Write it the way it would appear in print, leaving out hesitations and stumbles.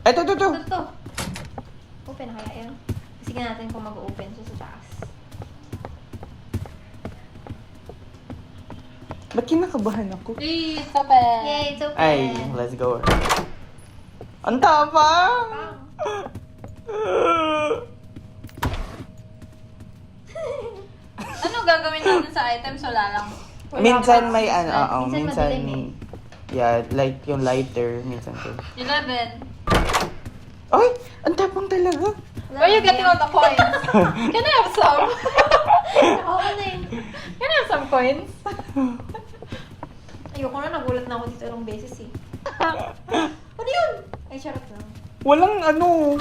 Ay, ito. Ito. Open na kaya yun. Sige natin kung mag-open siya sa taas. Ba't kinakabahan ako? Yay, it's open. Yay, it's open. Ay, let's go. Ang tapang! Ano gagawin natin sa items? Wala lang. Minsan may ano, Minsan minsan, madilim yeah, like yung lighter, minsan ko. 11. Ay, ang tapang talaga. Where are you getting all the coins? Can I have some? Ako na yun. Can I have some coins? Ayoko na, nagulat na ako dito ilang beses eh. Ano yun? Ay, charot lang. Walang ano.